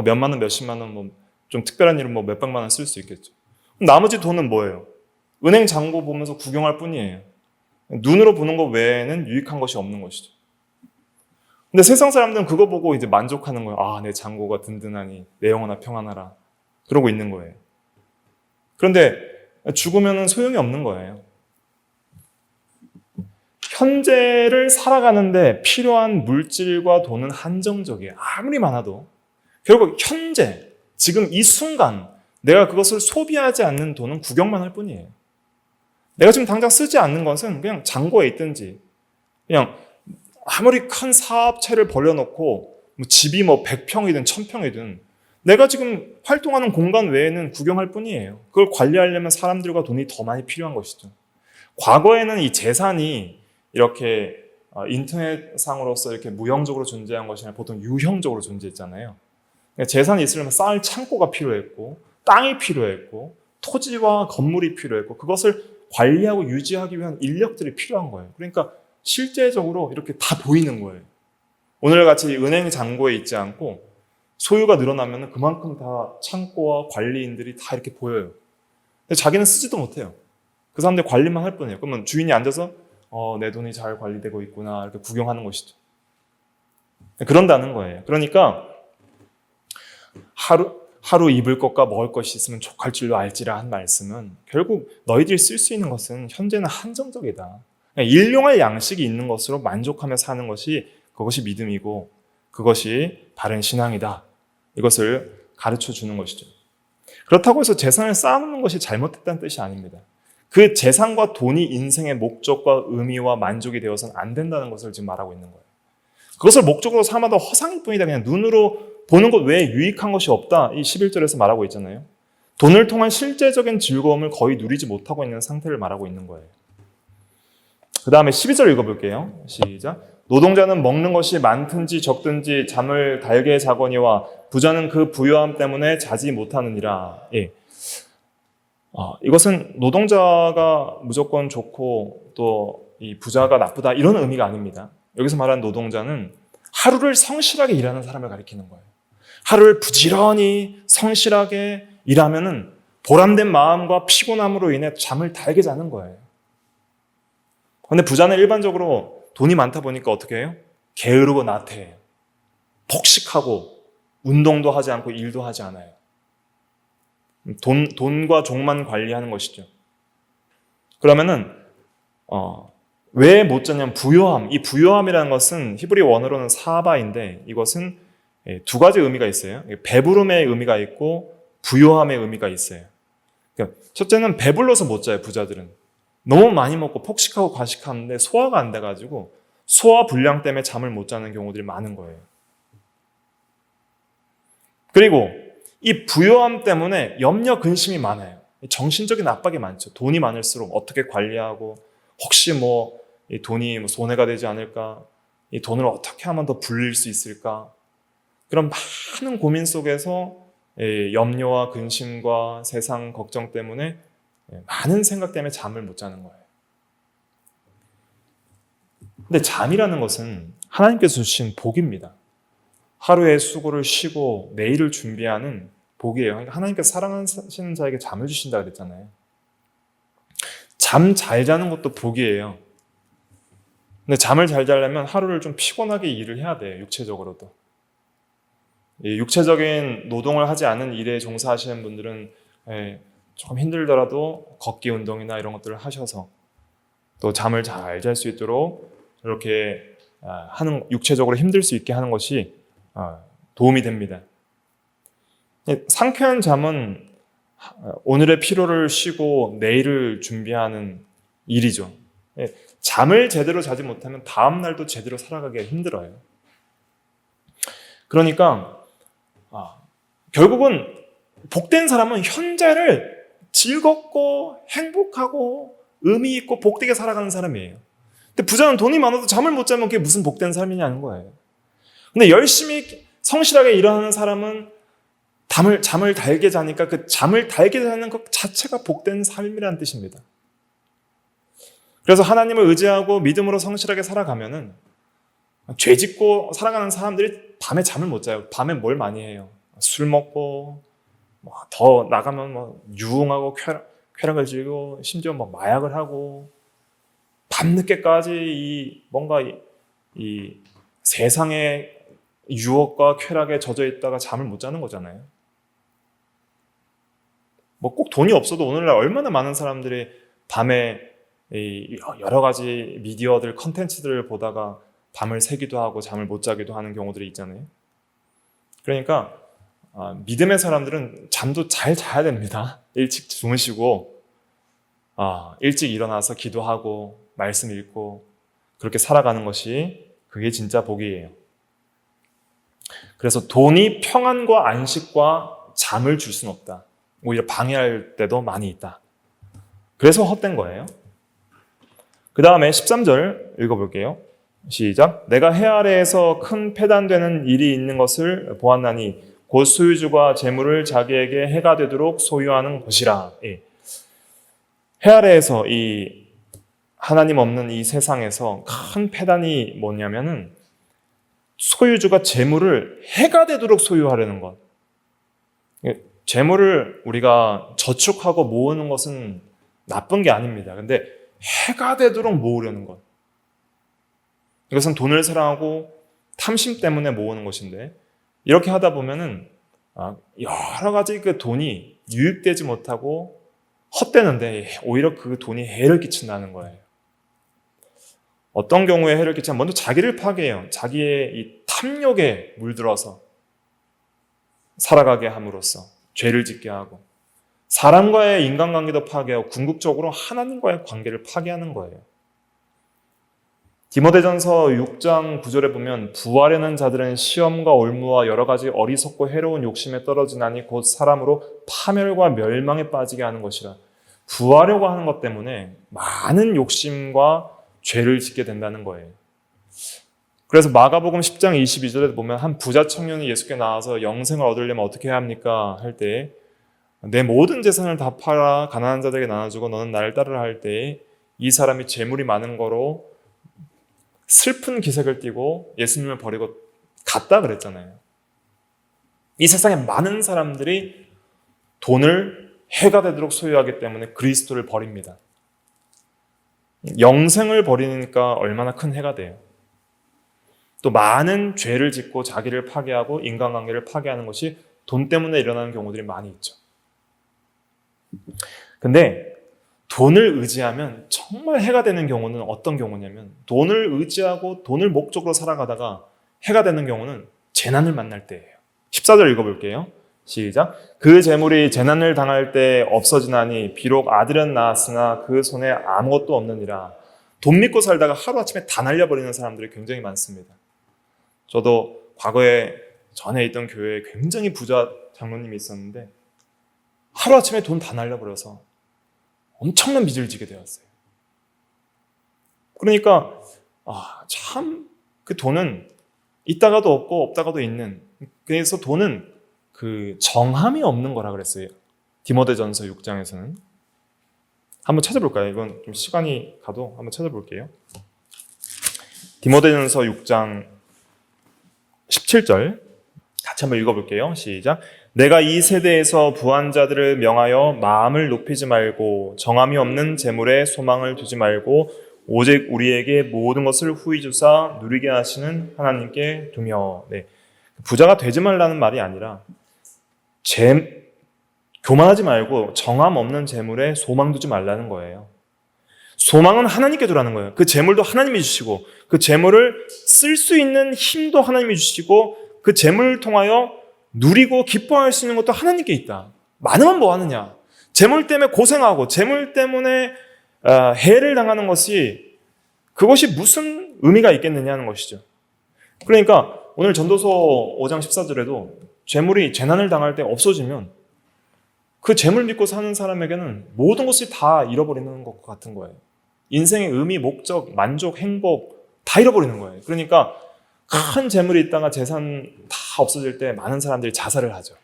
몇만 원, 몇십만 원, 뭐 좀 특별한 일은 뭐 몇백만 원 쓸 수 있겠죠. 나머지 돈은 뭐예요? 은행 잔고 보면서 구경할 뿐이에요. 눈으로 보는 것 외에는 유익한 것이 없는 것이죠. 근데 세상 사람들은 그거 보고 이제 만족하는 거예요. 아, 내 잔고가 든든하니 내 영혼아 평안하라. 그러고 있는 거예요. 그런데 죽으면 소용이 없는 거예요. 현재를 살아가는데 필요한 물질과 돈은 한정적이에요. 아무리 많아도. 결국 현재, 지금 이 순간 내가 그것을 소비하지 않는 돈은 구경만 할 뿐이에요. 내가 지금 당장 쓰지 않는 것은 그냥 잔고에 있든지 그냥 아무리 큰 사업체를 벌려놓고 집이 뭐 100평이든 1000평이든 내가 지금 활동하는 공간 외에는 구경할 뿐이에요. 그걸 관리하려면 사람들과 돈이 더 많이 필요한 것이죠. 과거에는 이 재산이 이렇게 인터넷상으로서 이렇게 무형적으로 존재한 것이 아니라 보통 유형적으로 존재했잖아요. 재산이 있으려면 쌓을 창고가 필요했고 땅이 필요했고 토지와 건물이 필요했고 그것을 관리하고 유지하기 위한 인력들이 필요한 거예요. 그러니까 실제적으로 이렇게 다 보이는 거예요. 오늘같이 은행 잔고에 있지 않고 소유가 늘어나면 그만큼 다 창고와 관리인들이 다 이렇게 보여요. 근데 자기는 쓰지도 못해요. 그 사람들 관리만 할 뿐이에요. 그러면 주인이 앉아서 내 돈이 잘 관리되고 있구나 이렇게 구경하는 것이죠. 그런다는 거예요. 그러니까 하루 입을 것과 먹을 것이 있으면 족할 줄로 알지라 한 말씀은 결국 너희들이 쓸 수 있는 것은 현재는 한정적이다. 일용할 양식이 있는 것으로 만족하며 사는 것이 그것이 믿음이고 그것이 바른 신앙이다. 이것을 가르쳐 주는 것이죠. 그렇다고 해서 재산을 쌓아놓는 것이 잘못됐다는 뜻이 아닙니다. 그 재산과 돈이 인생의 목적과 의미와 만족이 되어서는 안 된다는 것을 지금 말하고 있는 거예요. 그것을 목적으로 삼아도 허상일 뿐이다. 그냥 눈으로 보는 것 외에 유익한 것이 없다. 이 11절에서 말하고 있잖아요. 돈을 통한 실제적인 즐거움을 거의 누리지 못하고 있는 상태를 말하고 있는 거예요. 그 다음에 12절 읽어볼게요. 시작. 노동자는 먹는 것이 많든지 적든지 잠을 달게 자거니와 부자는 그 부유함 때문에 자지 못하느니라. 예. 이것은 노동자가 무조건 좋고 또 이 부자가 나쁘다 이런 의미가 아닙니다. 여기서 말하는 노동자는 하루를 성실하게 일하는 사람을 가리키는 거예요. 하루를 부지런히 성실하게 일하면은 보람된 마음과 피곤함으로 인해 잠을 달게 자는 거예요. 근데 부자는 일반적으로 돈이 많다 보니까 어떻게 해요? 게으르고 나태해요. 폭식하고 운동도 하지 않고 일도 하지 않아요. 돈과 종만 관리하는 것이죠. 그러면은 왜 못 자냐면 부요함. 이 부요함이라는 것은 히브리 원어로는 사바인데 이것은 두 가지 의미가 있어요. 배부름의 의미가 있고 부요함의 의미가 있어요. 그러니까 첫째는 배불러서 못 자요. 부자들은 너무 많이 먹고 폭식하고 과식하는데 소화가 안 돼가지고 소화 불량 때문에 잠을 못 자는 경우들이 많은 거예요. 그리고 이 부요함 때문에 염려 근심이 많아요. 정신적인 압박이 많죠. 돈이 많을수록 어떻게 관리하고 혹시 이 돈이 손해가 되지 않을까? 이 돈을 어떻게 하면 더 불릴 수 있을까? 그런 많은 고민 속에서 염려와 근심과 세상 걱정 때문에 많은 생각 때문에 잠을 못 자는 거예요. 근데 잠이라는 것은 하나님께서 주신 복입니다. 하루의 수고를 쉬고 내일을 준비하는 복이에요. 그러니까 하나님께서 사랑하시는 자에게 잠을 주신다 그랬잖아요. 잠 잘 자는 것도 복이에요. 근데 잠을 잘 자려면 하루를 좀 피곤하게 일을 해야 돼요. 육체적으로도. 육체적인 노동을 하지 않은 일에 종사하시는 분들은 조금 힘들더라도 걷기 운동이나 이런 것들을 하셔서 또 잠을 잘 잘 수 있도록 이렇게 육체적으로 힘들 수 있게 하는 것이 도움이 됩니다. 상쾌한 잠은 오늘의 피로를 쉬고 내일을 준비하는 일이죠. 잠을 제대로 자지 못하면 다음 날도 제대로 살아가기가 힘들어요. 그러니까 결국은 복된 사람은 현재를 즐겁고 행복하고 의미 있고 복되게 살아가는 사람이에요. 근데 부자는 돈이 많아도 잠을 못 자면 그게 무슨 복된 삶이냐는 거예요. 근데 열심히 성실하게 일하는 사람은 잠을 달게 자니까 그 잠을 달게 자는 것 자체가 복된 삶이라는 뜻입니다. 그래서 하나님을 의지하고 믿음으로 성실하게 살아가면은 죄 짓고 살아가는 사람들이 밤에 잠을 못 자요. 밤에 뭘 많이 해요? 술 먹고 더 나가면 유흥하고 쾌락을 즐기고 심지어 마약을 하고 밤늦게까지 이 세상의 유혹과 쾌락에 젖어 있다가 잠을 못 자는 거잖아요. 꼭 돈이 없어도 오늘날 얼마나 많은 사람들이 밤에 여러 가지 미디어들, 컨텐츠들을 보다가 밤을 새기도 하고 잠을 못 자기도 하는 경우들이 있잖아요. 그러니까 믿음의 사람들은 잠도 잘 자야 됩니다. 일찍 주무시고 일찍 일어나서 기도하고 말씀 읽고 그렇게 살아가는 것이 그게 진짜 복이에요. 그래서 돈이 평안과 안식과 잠을 줄 수는 없다. 오히려 방해할 때도 많이 있다. 그래서 헛된 거예요. 그 다음에 13절 읽어볼게요. 시작. 내가 해 아래에서 큰 패단되는 일이 있는 것을 보았나니 곧 소유주가 재물을 자기에게 해가 되도록 소유하는 것이라. 해 아래에서 이 하나님 없는 이 세상에서 큰 패단이 뭐냐면은 소유주가 재물을 해가 되도록 소유하려는 것. 재물을 우리가 저축하고 모으는 것은 나쁜 게 아닙니다. 근데 해가 되도록 모으려는 것. 이것은 돈을 사랑하고 탐심 때문에 모으는 것인데 이렇게 하다 보면은 여러 가지 그 돈이 유입되지 못하고 헛되는데 오히려 그 돈이 해를 끼친다는 거예요. 어떤 경우에 해를 끼치면 먼저 자기를 파괴해요. 자기의 이 탐욕에 물들어서 살아가게 함으로써 죄를 짓게 하고 사람과의 인간관계도 파괴하고 궁극적으로 하나님과의 관계를 파괴하는 거예요. 디모데전서 6장 9절에 보면 부하려는 자들은 시험과 올무와 여러 가지 어리석고 해로운 욕심에 떨어지나니 곧 사람으로 파멸과 멸망에 빠지게 하는 것이라. 부하려고 하는 것 때문에 많은 욕심과 죄를 짓게 된다는 거예요. 그래서 마가복음 10장 22절에 보면 한 부자 청년이 예수께 나와서 영생을 얻으려면 어떻게 해야 합니까? 할 때 내 모든 재산을 다 팔아 가난한 자들에게 나눠주고 너는 나를 따르라 할 때 이 사람이 재물이 많은 거로 슬픈 기색을 띠고 예수님을 버리고 갔다 그랬잖아요. 이 세상에 많은 사람들이 돈을 해가 되도록 소유하기 때문에 그리스도를 버립니다. 영생을 버리니까 얼마나 큰 해가 돼요. 또 많은 죄를 짓고 자기를 파괴하고 인간관계를 파괴하는 것이 돈 때문에 일어나는 경우들이 많이 있죠. 근데 돈을 의지하면 정말 해가 되는 경우는 어떤 경우냐면, 돈을 의지하고 돈을 목적으로 살아가다가 해가 되는 경우는 재난을 만날 때예요. 14절 읽어볼게요. 시작. 그 재물이 재난을 당할 때 없어지나니 비록 아들은 낳았으나 그 손에 아무것도 없느니라. 돈 믿고 살다가 하루아침에 다 날려버리는 사람들이 굉장히 많습니다. 저도 과거에 전에 있던 교회에 굉장히 부자 장로님이 있었는데 하루아침에 돈 다 날려버려서 엄청난 빚을 지게 되었어요. 그러니까 참 그 돈은 있다가도 없고 없다가도 있는, 그래서 돈은 그 정함이 없는 거라 그랬어요. 디모데전서 6장에서는. 한번 찾아볼까요? 이건 좀 시간이 가도 한번 찾아볼게요. 디모데전서 6장 17절 같이 한번 읽어볼게요. 시작. 내가 이 세대에서 부한 자들을 명하여 마음을 높이지 말고 정함이 없는 재물에 소망을 두지 말고 오직 우리에게 모든 것을 후히 주사 누리게 하시는 하나님께 두며. 네. 부자가 되지 말라는 말이 아니라 교만하지 말고 정함 없는 재물에 소망 두지 말라는 거예요. 소망은 하나님께 두라는 거예요. 그 재물도 하나님이 주시고 그 재물을 쓸 수 있는 힘도 하나님이 주시고 그 재물을 통하여 누리고 기뻐할 수 있는 것도 하나님께 있다. 많으면 뭐 하느냐? 재물 때문에 고생하고 재물 때문에 해를 당하는 것이, 그것이 무슨 의미가 있겠느냐는 것이죠. 그러니까 오늘 전도서 5장 14절에도 재물이 재난을 당할 때 없어지면 그 재물 믿고 사는 사람에게는 모든 것을 다 잃어버리는 것 같은 거예요. 인생의 의미, 목적, 만족, 행복 다 잃어버리는 거예요. 그러니까 큰 재물이 있다가 재산 다 없어질 때 많은 사람들이 자살을 하죠.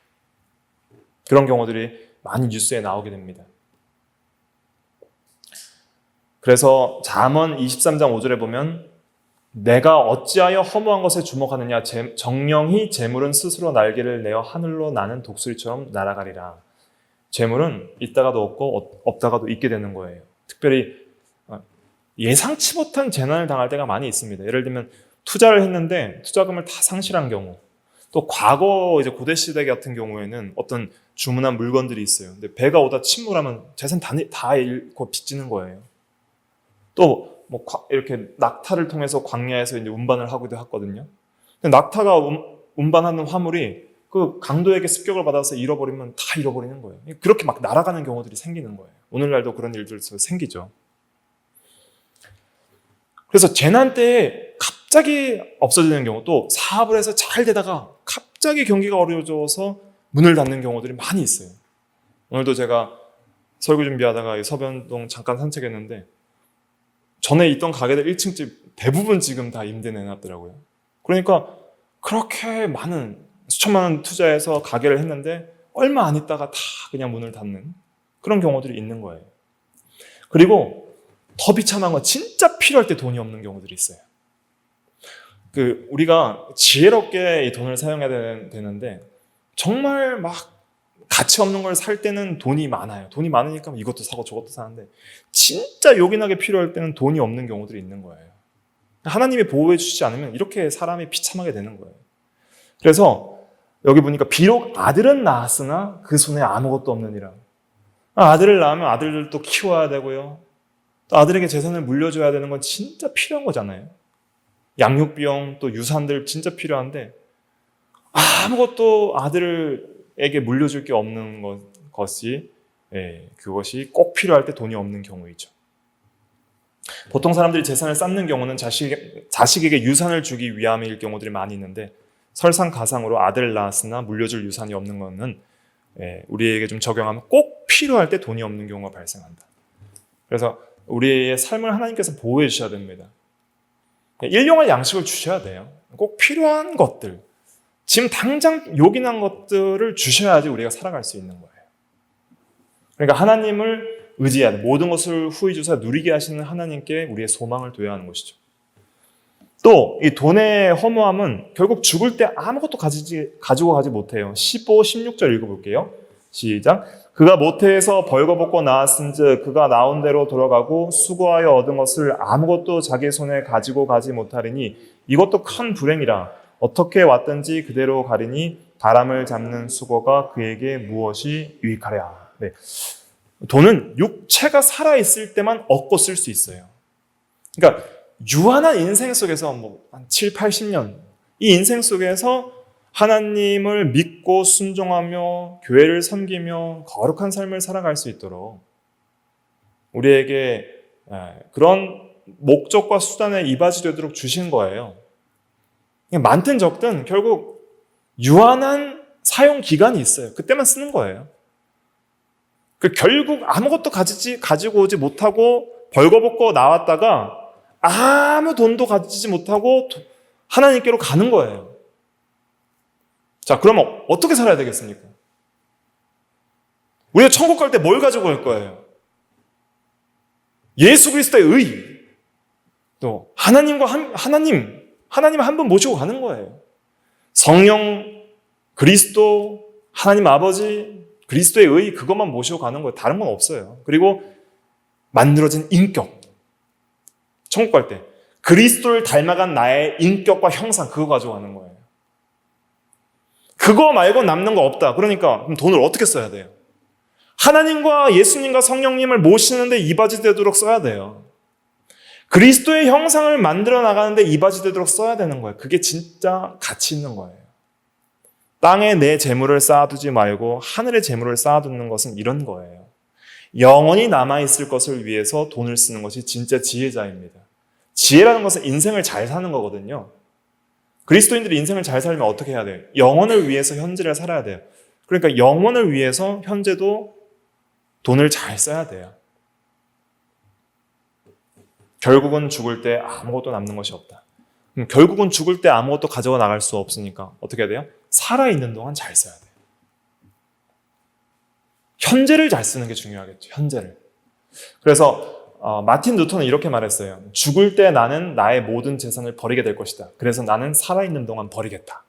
그런 경우들이 많이 뉴스에 나오게 됩니다. 그래서 잠언 23장 5절에 보면 내가 어찌하여 허무한 것에 주목하느냐, 정령히 재물은 스스로 날개를 내어 하늘로 나는 독수리처럼 날아가리라. 재물은 있다가도 없고 없다가도 있게 되는 거예요. 특별히 예상치 못한 재난을 당할 때가 많이 있습니다. 예를 들면 투자를 했는데 투자금을 다 상실한 경우, 또 과거 이제 고대 시대 같은 경우에는 어떤 주문한 물건들이 있어요. 근데 배가 오다 침몰하면 재산 다 잃고 빚지는 거예요. 또 뭐 이렇게 낙타를 통해서 광야에서 이제 운반을 하기도 했거든요. 근데 낙타가 운반하는 화물이 그 강도에게 습격을 받아서 잃어버리면 다 잃어버리는 거예요. 그렇게 막 날아가는 경우들이 생기는 거예요. 오늘날도 그런 일들이 생기죠. 그래서 재난 때에 갑자기 없어지는 경우, 또 사업을 해서 잘 되다가 갑자기 경기가 어려워져서 문을 닫는 경우들이 많이 있어요. 오늘도 제가 설교 준비하다가 서변동 잠깐 산책했는데 전에 있던 가게들 1층 집 대부분 지금 다 임대 내놨더라고요. 그러니까 그렇게 많은 수천만 원 투자해서 가게를 했는데 얼마 안 있다가 다 그냥 문을 닫는 그런 경우들이 있는 거예요. 그리고 더 비참한 건 진짜 필요할 때 돈이 없는 경우들이 있어요. 우리가 지혜롭게 이 돈을 사용해야 되는데 정말 막 가치 없는 걸 살 때는 돈이 많아요. 돈이 많으니까 이것도 사고 저것도 사는데 진짜 요긴하게 필요할 때는 돈이 없는 경우들이 있는 거예요. 하나님이 보호해 주시지 않으면 이렇게 사람이 비참하게 되는 거예요. 그래서 여기 보니까 비록 아들은 낳았으나 그 손에 아무것도 없느니라. 아들을 낳으면 아들들도 키워야 되고요. 또 아들에게 재산을 물려줘야 되는 건 진짜 필요한 거잖아요. 양육비용 또 유산들 진짜 필요한데 아무것도 아들에게 물려줄 게 없는 것이, 그것이 꼭 필요할 때 돈이 없는 경우이죠. 보통 사람들이 재산을 쌓는 경우는 자식에게 유산을 주기 위함일 경우들이 많이 있는데 설상가상으로 아들을 낳았으나 물려줄 유산이 없는 것은 우리에게 좀 적용하면 꼭 필요할 때 돈이 없는 경우가 발생한다. 그래서 우리의 삶을 하나님께서 보호해 주셔야 됩니다. 일용할 양식을 주셔야 돼요. 꼭 필요한 것들, 지금 당장 요긴한 것들을 주셔야지 우리가 살아갈 수 있는 거예요. 그러니까 하나님을 의지해야 돼. 모든 것을 후히 주사 누리게 하시는 하나님께 우리의 소망을 둬야 하는 것이죠. 또 이 돈의 허무함은 결국 죽을 때 아무것도 가지고 가지 못해요. 15, 16절 읽어볼게요. 시작. 그가 모태에서 벌거벗고 나왔은즉 그가 나온 대로 돌아가고 수고하여 얻은 것을 아무것도 자기 손에 가지고 가지 못하리니 이것도 큰 불행이라. 어떻게 왔든지 그대로 가리니 바람을 잡는 수고가 그에게 무엇이 유익하랴. 네. 돈은 육체가 살아있을 때만 얻고 쓸 수 있어요. 그러니까 유한한 인생 속에서 한 7, 80년 이 인생 속에서 하나님을 믿고 순종하며 교회를 섬기며 거룩한 삶을 살아갈 수 있도록 우리에게 그런 목적과 수단에 이바지되도록 주신 거예요. 많든 적든 결국 유한한 사용 기간이 있어요. 그때만 쓰는 거예요. 결국 아무것도 가지고 오지 못하고 벌거벗고 나왔다가 아무 돈도 가지지 못하고 하나님께로 가는 거예요. 자, 그러면 어떻게 살아야 되겠습니까? 우리가 천국 갈 때 뭘 가지고 갈 거예요? 예수 그리스도의 의, 또 하나님 한 분 모시고 가는 거예요. 성령, 그리스도, 하나님 아버지, 그리스도의 의, 그것만 모시고 가는 거예요. 다른 건 없어요. 그리고 만들어진 인격, 천국 갈 때 그리스도를 닮아간 나의 인격과 형상, 그거 가지고 가는 거예요. 그거 말고 남는 거 없다. 그러니까 그럼 돈을 어떻게 써야 돼요? 하나님과 예수님과 성령님을 모시는데 이바지되도록 써야 돼요. 그리스도의 형상을 만들어 나가는데 이바지되도록 써야 되는 거예요. 그게 진짜 가치 있는 거예요. 땅에 내 재물을 쌓아두지 말고 하늘의 재물을 쌓아두는 것은 이런 거예요. 영원히 남아있을 것을 위해서 돈을 쓰는 것이 진짜 지혜자입니다. 지혜라는 것은 인생을 잘 사는 거거든요. 그리스도인들이 인생을 잘 살면 어떻게 해야 돼요? 영원을 위해서 현재를 살아야 돼요. 그러니까 영원을 위해서 현재도 돈을 잘 써야 돼요. 결국은 죽을 때 아무것도 남는 것이 없다. 결국은 죽을 때 아무것도 가져가 나갈 수 없으니까 어떻게 해야 돼요? 살아있는 동안 잘 써야 돼요. 현재를 잘 쓰는 게 중요하겠죠. 현재를. 그래서 마틴 루터는 이렇게 말했어요. 죽을 때 나는 나의 모든 재산을 버리게 될 것이다. 그래서 나는 살아있는 동안 버리겠다.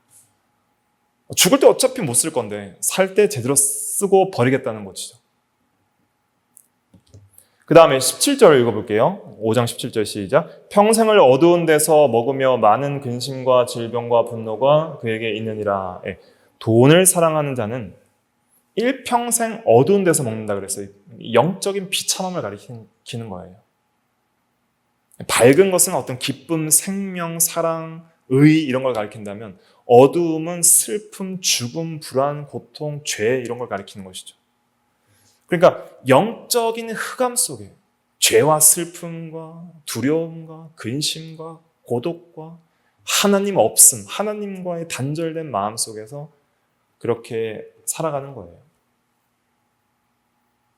죽을 때 어차피 못 쓸 건데 살 때 제대로 쓰고 버리겠다는 것이죠. 그 다음에 17절 읽어볼게요. 5장 17절 시작. 평생을 어두운 데서 먹으며 많은 근심과 질병과 분노가 그에게 있느니라. 돈을 사랑하는 자는 일평생 어두운 데서 먹는다 그랬어요. 영적인 비참함을 가리키는 거예요. 밝은 것은 어떤 기쁨, 생명, 사랑, 의 이런 걸 가리킨다면 어두움은 슬픔, 죽음, 불안, 고통, 죄 이런 걸 가리키는 것이죠. 그러니까 영적인 흑암 속에 죄와 슬픔과 두려움과 근심과 고독과 하나님 없음, 하나님과의 단절된 마음 속에서 그렇게 살아가는 거예요.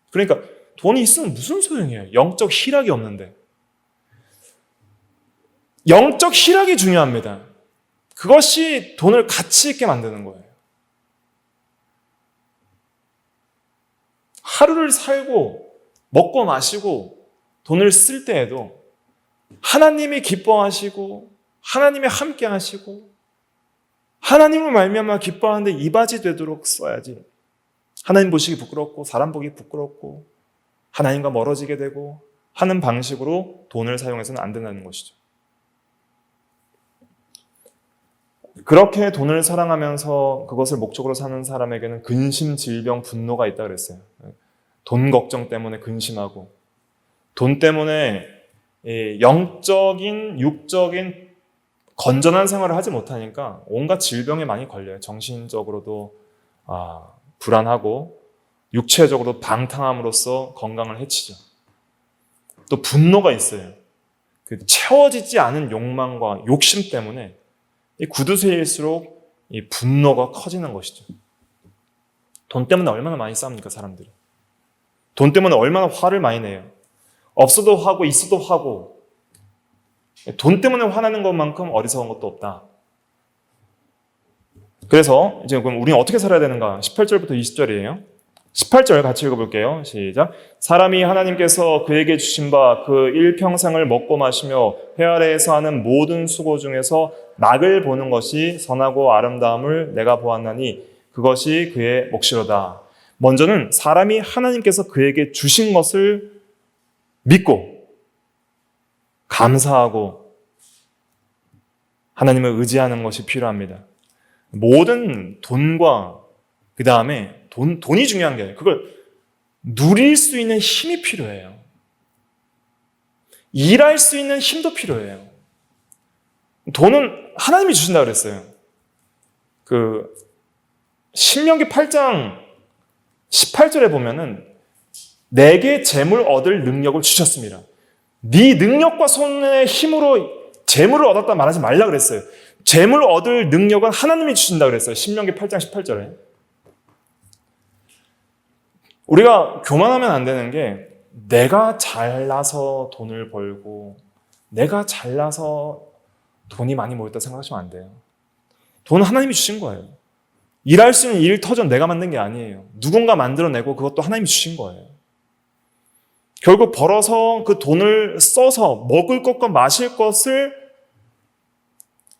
그러니까 돈이 있으면 무슨 소용이에요? 영적 희락이 없는데. 영적 희락이 중요합니다. 그것이 돈을 가치 있게 만드는 거예요. 하루를 살고 먹고 마시고 돈을 쓸 때에도 하나님이 기뻐하시고 하나님이 함께 하시고 하나님을 말미암아 기뻐하는데 이바지 되도록 써야지. 하나님 보시기 부끄럽고 사람 보기 부끄럽고 하나님과 멀어지게 되고 하는 방식으로 돈을 사용해서는 안 된다는 것이죠. 그렇게 돈을 사랑하면서 그것을 목적으로 사는 사람에게는 근심, 질병, 분노가 있다고 그랬어요. 돈 걱정 때문에 근심하고 돈 때문에 영적인, 육적인 건전한 생활을 하지 못하니까 온갖 질병에 많이 걸려요. 정신적으로도 불안하고 육체적으로 방탕함으로써 건강을 해치죠. 또 분노가 있어요. 그 채워지지 않은 욕망과 욕심 때문에 이 구두쇠일수록 이 분노가 커지는 것이죠. 돈 때문에 얼마나 많이 싸웁니까, 사람들이? 돈 때문에 얼마나 화를 많이 내요. 없어도 화고 있어도 화고 돈 때문에 화나는 것만큼 어리석은 것도 없다. 그래서 이제 그럼 우리는 어떻게 살아야 되는가? 18절부터 20절이에요. 18절 같이 읽어볼게요. 시작. 사람이 하나님께서 그에게 주신 바 그 일평생을 먹고 마시며 해 아래에서 하는 모든 수고 중에서 낙을 보는 것이 선하고 아름다움을 내가 보았나니 그것이 그의 몫이로다. 먼저는 사람이 하나님께서 그에게 주신 것을 믿고 감사하고 하나님을 의지하는 것이 필요합니다. 모든 돈과 그 다음에 돈이 중요한 게 아니에요. 그걸 누릴 수 있는 힘이 필요해요. 일할 수 있는 힘도 필요해요. 돈은 하나님이 주신다고 그랬어요. 신명기 8장 18절에 보면은 내게 재물 얻을 능력을 주셨습니다. 네 능력과 손의 힘으로 재물을 얻었다 말하지 말라 그랬어요. 재물 얻을 능력은 하나님이 주신다 그랬어요. 신명기 8장 18절에. 우리가 교만하면 안 되는 게 내가 잘나서 돈을 벌고 내가 잘나서 돈이 많이 모였다 생각하시면 안 돼요. 돈은 하나님이 주신 거예요. 일할 수 있는 일 터전 내가 만든 게 아니에요. 누군가 만들어내고 그것도 하나님이 주신 거예요. 결국 벌어서 그 돈을 써서 먹을 것과 마실 것을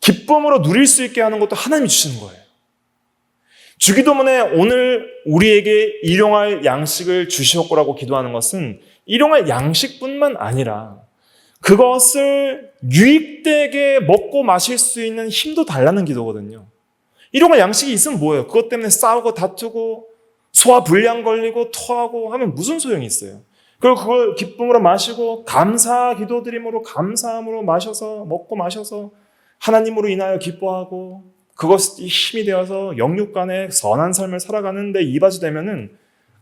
기쁨으로 누릴 수 있게 하는 것도 하나님이 주시는 거예요. 주기도문에 오늘 우리에게 일용할 양식을 주시옵고라고 기도하는 것은 일용할 양식뿐만 아니라 그것을 유익되게 먹고 마실 수 있는 힘도 달라는 기도거든요. 일용할 양식이 있으면 뭐예요? 그것 때문에 싸우고 다투고 소화불량 걸리고 토하고 하면 무슨 소용이 있어요? 그리고 그걸 기쁨으로 마시고 감사 기도드림으로 감사함으로 마셔서 먹고 마셔서 하나님으로 인하여 기뻐하고 그것이 힘이 되어서 영육 간에 선한 삶을 살아가는데 이바지되면은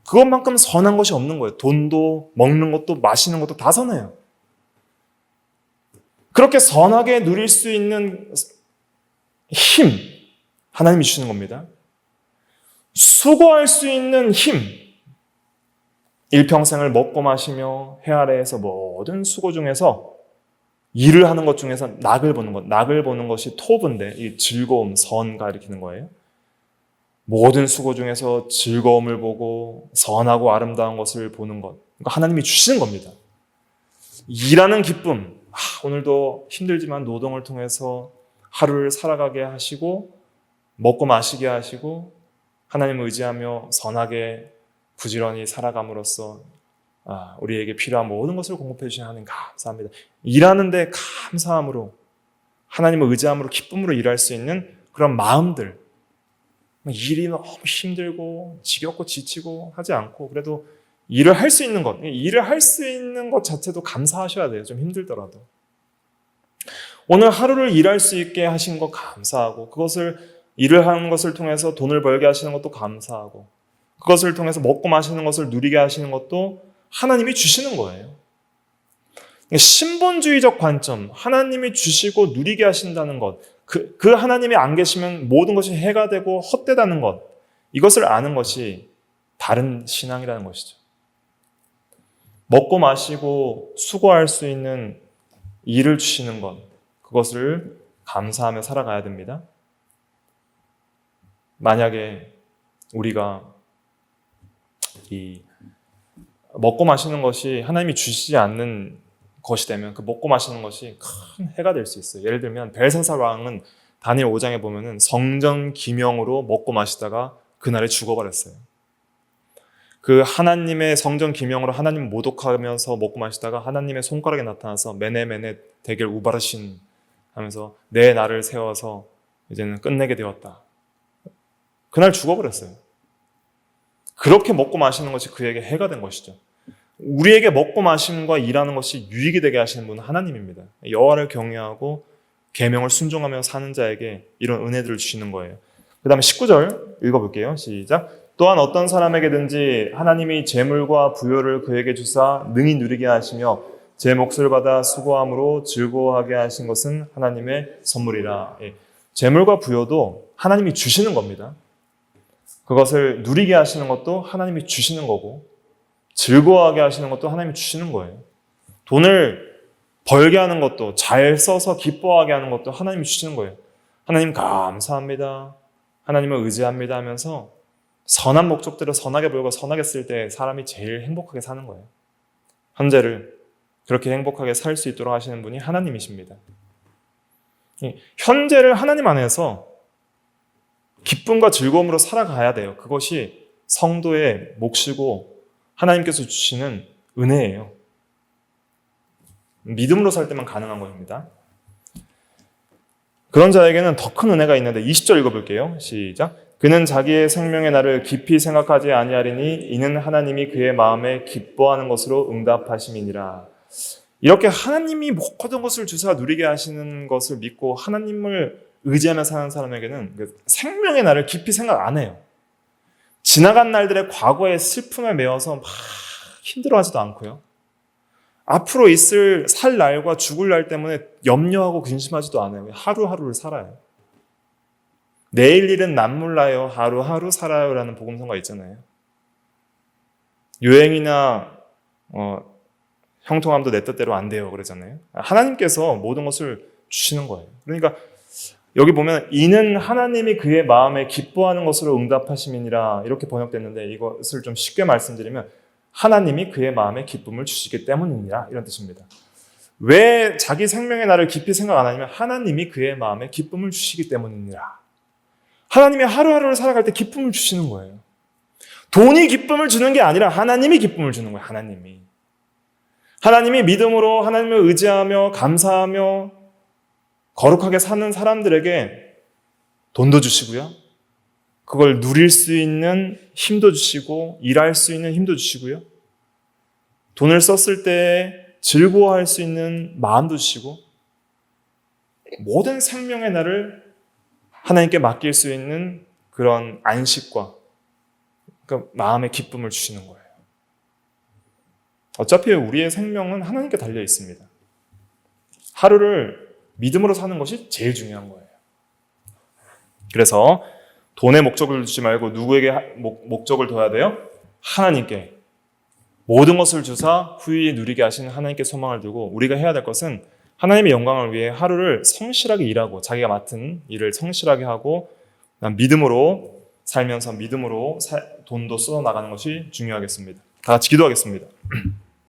그것만큼 선한 것이 없는 거예요. 돈도 먹는 것도 마시는 것도 다 선해요. 그렇게 선하게 누릴 수 있는 힘 하나님이 주시는 겁니다. 수고할 수 있는 힘 일평생을 먹고 마시며 해 아래에서 모든 수고 중에서 일을 하는 것 중에서 낙을 보는 것, 낙을 보는 것이 토브인데 이 즐거움, 선가 일으키는 거예요. 모든 수고 중에서 즐거움을 보고 선하고 아름다운 것을 보는 것, 그러니까 하나님이 주시는 겁니다. 일하는 기쁨, 오늘도 힘들지만 노동을 통해서 하루를 살아가게 하시고 먹고 마시게 하시고 하나님을 의지하며 선하게 부지런히 살아감으로써 우리에게 필요한 모든 것을 공급해 주신 하나님 감사합니다. 일하는데 감사함으로 하나님을 의지함으로 기쁨으로 일할 수 있는 그런 마음들, 일이 너무 힘들고 지겹고 지치고 하지 않고 그래도 일을 할 수 있는 것, 일을 할 수 있는 것 자체도 감사하셔야 돼요. 좀 힘들더라도. 오늘 하루를 일할 수 있게 하신 것 감사하고 그것을 일을 하는 것을 통해서 돈을 벌게 하시는 것도 감사하고 그것을 통해서 먹고 마시는 것을 누리게 하시는 것도 하나님이 주시는 거예요. 신분주의적 관점, 하나님이 주시고 누리게 하신다는 것, 그 하나님이 안 계시면 모든 것이 해가 되고 헛되다는 것, 이것을 아는 것이 바른 신앙이라는 것이죠. 먹고 마시고 수고할 수 있는 일을 주시는 것, 그것을 감사하며 살아가야 됩니다. 만약에 우리가 먹고 마시는 것이 하나님이 주시지 않는 것이 되면 그 먹고 마시는 것이 큰 해가 될 수 있어요. 예를 들면 벨사살 왕은 다니엘 5장에 보면은 성전 기명으로 먹고 마시다가 그날에 죽어버렸어요. 그 하나님의 성전 기명으로 하나님 모독하면서 먹고 마시다가 하나님의 손가락에 나타나서 메네 데겔 우바르신 하면서 내 나를 세워서 이제는 끝내게 되었다. 그날 죽어버렸어요. 그렇게 먹고 마시는 것이 그에게 해가 된 것이죠. 우리에게 먹고 마심과 일하는 것이 유익이 되게 하시는 분은 하나님입니다. 여호와를 경외하고 계명을 순종하며 사는 자에게 이런 은혜들을 주시는 거예요. 그 다음에 19절 읽어볼게요. 시작. 또한 어떤 사람에게든지 하나님이 재물과 부요를 그에게 주사 능히 누리게 하시며 제 몫을 받아 수고함으로 즐거워하게 하신 것은 하나님의 선물이라. 재물과 부요도 하나님이 주시는 겁니다. 그것을 누리게 하시는 것도 하나님이 주시는 거고 즐거워하게 하시는 것도 하나님이 주시는 거예요. 돈을 벌게 하는 것도 잘 써서 기뻐하게 하는 것도 하나님이 주시는 거예요. 하나님 감사합니다. 하나님을 의지합니다 하면서 선한 목적대로 선하게 보이고 선하게 쓸 때 사람이 제일 행복하게 사는 거예요. 현재를 그렇게 행복하게 살 수 있도록 하시는 분이 하나님이십니다. 현재를 하나님 안에서 기쁨과 즐거움으로 살아가야 돼요. 그것이 성도의 몫이고 하나님께서 주시는 은혜예요. 믿음으로 살 때만 가능한 겁니다. 그런 자에게는 더 큰 은혜가 있는데 20절 읽어볼게요. 시작. 그는 자기의 생명의 날을 깊이 생각하지 아니하리니 이는 하나님이 그의 마음에 기뻐하는 것으로 응답하심이니라. 이렇게 하나님이 모든 것을 주사 누리게 하시는 것을 믿고 하나님을 의지하며 사는 사람에게는 생명의 날을 깊이 생각 안 해요. 지나간 날들의 과거의 슬픔에 매여서 막 힘들어하지도 않고요. 앞으로 살 날과 죽을 날 때문에 염려하고 근심하지도 않아요. 하루하루를 살아요. 내일 일은 남 몰라요. 하루하루 살아요. 라는 복음서가 있잖아요. 유행이나 형통함도 내 뜻대로 안 돼요. 그러잖아요. 하나님께서 모든 것을 주시는 거예요. 그러니까 여기 보면 이는 하나님이 그의 마음에 기뻐하는 것으로 응답하심이니라 이렇게 번역됐는데 이것을 좀 쉽게 말씀드리면 하나님이 그의 마음에 기쁨을 주시기 때문이니라 이런 뜻입니다. 왜 자기 생명의 날을 깊이 생각 안 하냐면 하나님이 그의 마음에 기쁨을 주시기 때문이니라. 하나님이 하루하루를 살아갈 때 기쁨을 주시는 거예요. 돈이 기쁨을 주는 게 아니라 하나님이 기쁨을 주는 거예요. 하나님이 믿음으로 하나님을 의지하며 감사하며 거룩하게 사는 사람들에게 돈도 주시고요. 그걸 누릴 수 있는 힘도 주시고 일할 수 있는 힘도 주시고요. 돈을 썼을 때 즐거워할 수 있는 마음도 주시고 모든 생명의 날을 하나님께 맡길 수 있는 그런 안식과 그러니까 마음의 기쁨을 주시는 거예요. 어차피 우리의 생명은 하나님께 달려 있습니다. 하루를 믿음으로 사는 것이 제일 중요한 거예요. 그래서 돈에 목적을 두지 말고 누구에게 목적을 둬야 돼요? 하나님께. 모든 것을 주사 후히 누리게 하시는 하나님께 소망을 두고 우리가 해야 될 것은 하나님의 영광을 위해 하루를 성실하게 일하고 자기가 맡은 일을 성실하게 하고 믿음으로 살면서 믿음으로 돈도 쏟아나가는 것이 중요하겠습니다. 다 같이 기도하겠습니다.